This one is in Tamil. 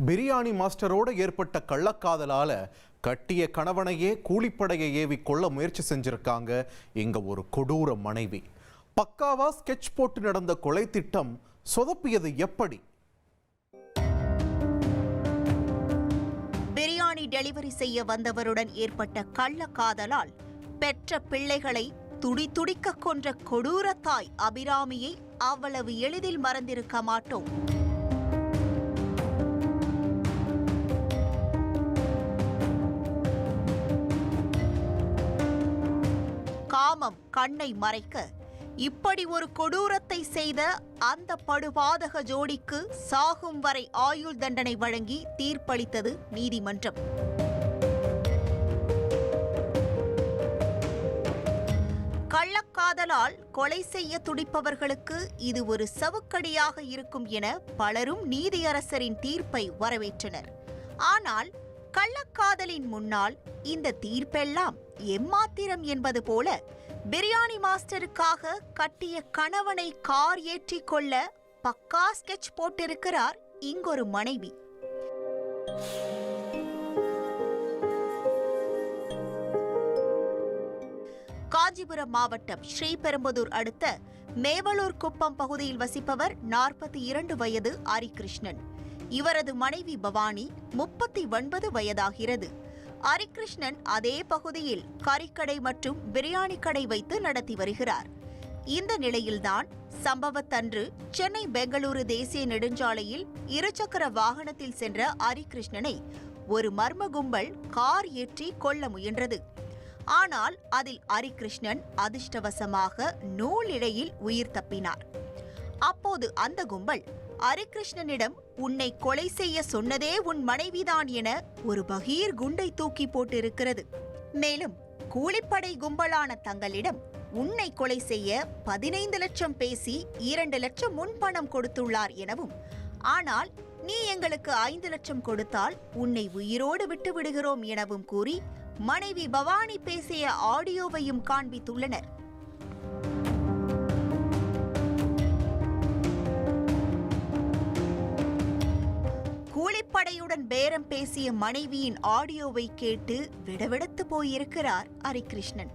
பிரியாணி மாஸ்டரோடு ஏற்பட்ட கள்ளக்காதலால கட்டிய கணவனையே கூலிப்படையை ஏவி கொள்ள முயற்சி செஞ்சிருக்காங்க இங்க ஒரு கொடூர மனைவி. பக்காவா ஸ்கெட்ச் போட்டு நடந்த கொலை திட்டம் சொதப்பியது எப்படி? பிரியாணி டெலிவரி செய்ய வந்தவருடன் ஏற்பட்ட கள்ளக்காதலால் பெற்ற பிள்ளைகளை துடிதுடிக்க கொன்ற கொடூர தாய் அபிராமியை அவ்வளவு எளிதில் மறந்திருக்க மாட்டோம். காமம் கண்ணை மறைக்க இப்படி ஒரு கொடூரத்தை செய்த அந்த படுபாதக ஜோடிக்கு சாகும் வரை ஆயுள் தண்டனை வழங்கி தீர்ப்பளித்தது நீதிமன்றம். கள்ளக்காதலால் கொலை செய்ய துடிப்பவர்களுக்கு இது ஒரு சவுக்கடியாக இருக்கும் என பலரும் நீதியரசரின் தீர்ப்பை வரவேற்றனர். ஆனால் கள்ளக்காதலின் முன்னால் இந்த தீர்ப்பெல்லாம் எம்மாத்திரம் என்பது போல பிரியாணி மாஸ்டருக்காக கட்டிய கணவனை கார் ஏற்றிக் கொள்ள பக்கா ஸ்கெட்ச் போட்டிருக்கிறார் இங்கொரு மனைவி. காஞ்சிபுரம் மாவட்டம் ஸ்ரீபெரும்புதூர் அடுத்த மேவலூர் குப்பம் பகுதியில் வசிப்பவர் 42 வயது ஹரிகிருஷ்ணன். இவரது மனைவி பவானி 39 வயதாகிறது. ஹரிகிருஷ்ணன் அதே பகுதியில் கறிக்கடை மற்றும் பிரியாணி கடை வைத்து நடத்தி வருகிறார். இந்த நிலையில்தான் சம்பவத்தன்று சென்னை பெங்களூரு தேசிய நெடுஞ்சாலையில் இருசக்கர வாகனத்தில் சென்ற ஹரிகிருஷ்ணனை ஒரு மர்ம கும்பல் கார் ஏற்றி கொல்ல முயன்றது. ஆனால் அதில் ஹரிகிருஷ்ணன் அதிர்ஷ்டவசமாக நூலிழையில் உயிர் தப்பினார். அப்போது அந்த கும்பல் ஹரிகிருஷ்ணனிடம் உன்னை கொலை செய்ய சொன்னதே உன் மனைவிதான் என ஒரு பகீர் குண்டை தூக்கி போட்டிருக்கிறது. மேலும் கூலிப்படை கும்பலான தங்களிடம் உன்னை கொலை செய்ய 15 லட்சம் பேசி 2 லட்சம் முன்பணம் கொடுத்துள்ளார் எனவும், ஆனால் நீ எங்களுக்கு 5 லட்சம் கொடுத்தால் உன்னை உயிரோடு விட்டு விடுகிறோம் எனவும் கூறி மனைவி பவானி பேசிய ஆடியோவையும் காண்பித்துள்ளனர். கூலிப்படையுடன் பேரம் பேசிய மனைவியின் ஆடியோவை கேட்டு விடவிடத்து போயிருக்கிறார் ஹரிகிருஷ்ணன்.